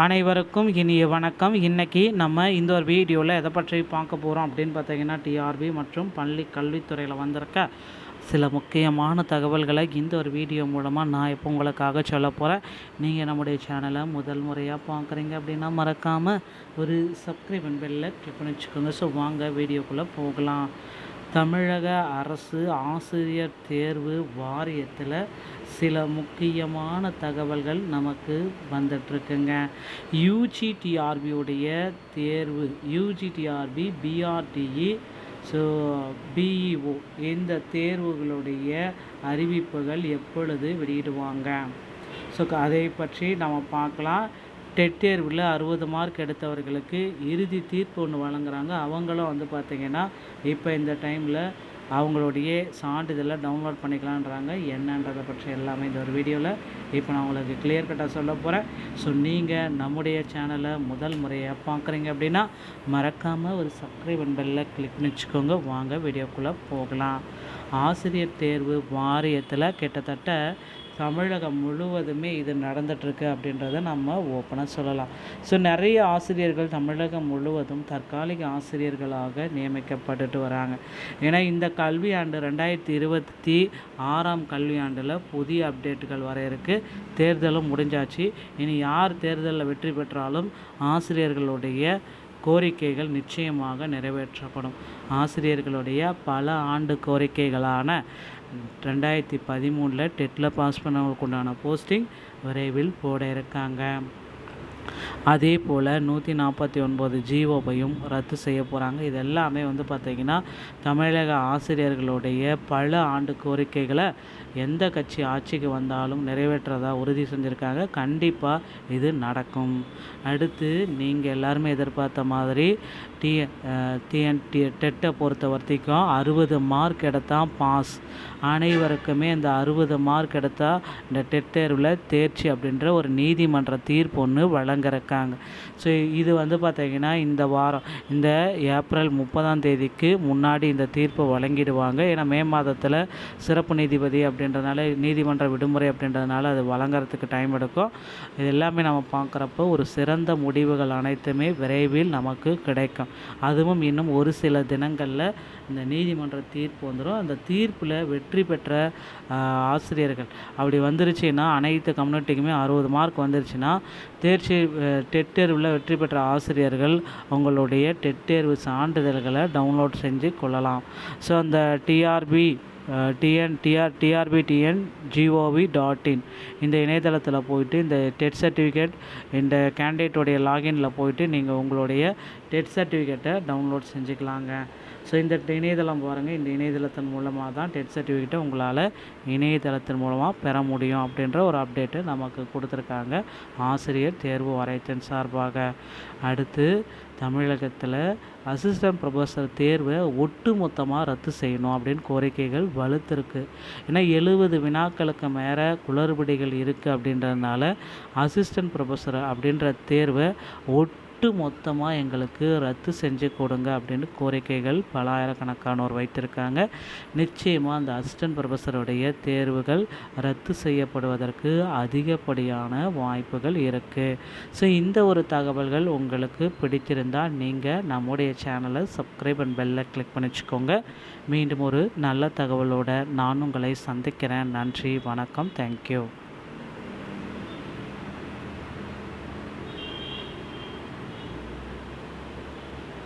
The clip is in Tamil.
அனைவருக்கும் இனிய வணக்கம். இன்றைக்கி நம்ம இந்த ஒரு வீடியோவில் எதை பற்றி பார்க்க போகிறோம் அப்படின்னு பார்த்தீங்கன்னா, டிஆர்பி மற்றும் பள்ளி கல்வித்துறையில் வந்திருக்க சில முக்கியமான தகவல்களை இந்த ஒரு வீடியோ மூலமாக நான் இப்போ உங்களுக்காக சொல்ல போகிறேன். நீங்கள் நம்முடைய சேனலை முதல் முறையாக பார்க்குறீங்க அப்படின்னா மறக்காமல் ஒரு சப்ஸ்கிரைப் பெல்லை கிளிக் பண்ணி வச்சுக்கோங்க. ஸோ வாங்க வீடியோக்குள்ளே போகலாம். தமிழக அரசு ஆசிரியர் தேர்வு வாரியத்தில் சில முக்கியமான தகவல்கள் நமக்கு வந்துட்டுருக்குங்க. யூஜிடிஆர்பியுடைய தேர்வு, யூஜிடிஆர்பி, பிஆர்டிஇ, ஸோ பிஇஓ இந்த தேர்வுகளுடைய அறிவிப்புகள் எப்பொழுது வெளியிடுவாங்க, ஸோ அதை பற்றி நம்ம பார்க்கலாம். டெட் தேர்வில் 60 மார்க் எடுத்தவர்களுக்கு இறுதி தீர்ப்பு ஒன்று வழங்குறாங்க. அவங்களும் பார்த்திங்கன்னா இப்போ இந்த டைமில் அவங்களுடைய சான்றிதழை டவுன்லோட் பண்ணிக்கலான்றாங்க. என்னன்றதை பற்றி எல்லாமே இந்த ஒரு வீடியோவில் இப்போ நான் உங்களுக்கு கிளியர் கட்டாக சொல்ல போகிறேன். ஸோ நீங்கள் நம்முடைய சேனலை முதல் முறையாக பார்க்குறீங்க அப்படின்னா மறக்காமல் ஒரு சப்ஸ்கிரைப் பெல்லை கிளிக் பண்ணி வச்சுக்கோங்க. வாங்க வீடியோக்குள்ளே போகலாம். ஆசிரியர் தேர்வு வாரியத்தில் கிட்டத்தட்ட தமிழகம் முழுவதுமே இது நடந்துகிட்ருக்கு அப்படின்றத நம்ம ஓப்பனாக சொல்லலாம். ஸோ நிறைய ஆசிரியர்கள் தமிழகம் முழுவதும் தற்காலிக ஆசிரியர்களாக நியமிக்கப்பட்டுட்டு வராங்க. ஏன்னா இந்த கல்வியாண்டு 2026 கல்வியாண்டில் புதிய அப்டேட்டுகள் வர இருக்குது. தேர்தலும் முடிஞ்சாச்சு. இனி யார் தேர்தலில் வெற்றி பெற்றாலும் ஆசிரியர்களுடைய கோரிக்கைகள் நிச்சயமாக நிறைவேற்றப்படும். ஆசிரியர்களுடைய பல ஆண்டு கோரிக்கைகளான 2013 டெட்டில் பாஸ் பண்ணவங்களுக்கு உண்டான போஸ்டிங் விரைவில் போட இருக்காங்க. அதே போல் 149 ஜிஓவையும் ரத்து செய்ய போகிறாங்க. இது எல்லாமே பார்த்திங்கன்னா தமிழக ஆசிரியர்களுடைய பல ஆண்டு கோரிக்கைகளை எந்த கட்சி ஆட்சிக்கு வந்தாலும் நிறைவேற்றதா உறுதி செஞ்சுருக்காங்க. கண்டிப்பாக இது நடக்கும். அடுத்து நீங்கள் எல்லாருமே எதிர்பார்த்த மாதிரி டெட்டை பொறுத்த வரைக்கும் 60 மார்க் எடுத்தால் பாஸ். அனைவருக்குமே இந்த 60 மார்க் எடுத்தால் இந்த டெட் தேர்வில் தேர்ச்சி அப்படின்ற ஒரு நீதிமன்ற தீர்ப்பு ஒன்று வழங்கிருக்காங்க. ஸோ இது பார்த்திங்கன்னா இந்த வாரம், இந்த ஏப்ரல் 30 முன்னாடி இந்த தீர்ப்பை வழங்கிடுவாங்க. ஏன்னா மே மாதத்தில் சிறப்பு நீதிபதி அப்படின்றதுனால, நீதிமன்ற விடுமுறை அப்படின்றதுனால அது வழங்குறதுக்கு டைம் எடுக்கும். இது எல்லாமே நம்ம பார்க்குறப்போ ஒரு சிறந்த முடிவுகள் அனைத்துமே விரைவில் நமக்கு கிடைக்கும். அதுவும் இன்னும் ஒரு சில தினங்களில் இந்த நீதிமன்ற தீர்ப்பு வந்துடும். அந்த தீர்ப்பில் வெற்றி பெற்ற ஆசிரியர்கள் அப்படி வந்துருச்சுன்னா, அனைத்து கம்யூனிட்டிக்குமே 60 மார்க் வந்துருச்சுன்னா தேர்ச்சி டெட் தேர்வில் வெற்றி பெற்ற ஆசிரியர்கள் அவங்களுடைய டெட் தேர்வு சான்றிதழ்களை டவுன்லோட் செஞ்சு கொள்ளலாம். ஸோ அந்த TRBTN.gov.in இந்த இணையதளத்தில் போயிட்டு இந்த டெட் சர்டிஃபிகேட் இந்த கேண்டிடேட்டோடைய லாகினில் போயிட்டு நீங்கள் உங்களுடைய டெட் சர்டிஃபிகேட்டை டவுன்லோட் செஞ்சுக்கலாங்க. ஸோ இந்த இணையதளம் பாருங்கள், இந்த இணையதளத்தின் மூலமாக தான் டெட் சர்டிஃபிகேட்டை உங்களால் இணையதளத்தின் மூலமாக பெற முடியும் அப்படின்ற ஒரு அப்டேட்டு நமக்கு கொடுத்துருக்காங்க ஆசிரியர் தேர்வு வாரியத்தின் சார்பாக. அடுத்து தமிழகத்தில் அசிஸ்டன்ட் ப்ரொஃபஸர் தேர்வை ஒட்டு மொத்தமாக ரத்து செய்யணும் அப்படின்னு கோரிக்கைகள் வலுத்திருக்கு. ஏன்னா 70 வினாக்களுக்கு மேலே குளறுபடிகள் இருக்குது அப்படின்றதுனால அசிஸ்டன்ட் ப்ரொஃபஸர் அப்படின்ற தேர்வை மொத்தமாக எங்களுக்கு ரத்து செஞ்சு கொடுங்க அப்படின்னு கோரிக்கைகள் பல ஆயிரக்கணக்கானோர் வைத்திருக்காங்க. நிச்சயமாக அந்த அசிஸ்டன்ட் ப்ரொஃபஸருடைய தேர்வுகள் ரத்து செய்யப்படுவதற்கு அதிகப்படியான வாய்ப்புகள் இருக்குது. ஸோ இந்த ஒரு தகவல்கள் உங்களுக்கு பிடித்திருந்தால் நீங்கள் நம்முடைய சேனலை சப்ஸ்கிரைப் அண்ட் பெல்லை கிளிக் பண்ணி வச்சுக்கோங்க. மீண்டும் ஒரு நல்ல தகவலோடு நான் உங்களை சந்திக்கிறேன். நன்றி, வணக்கம், தேங்க்யூ.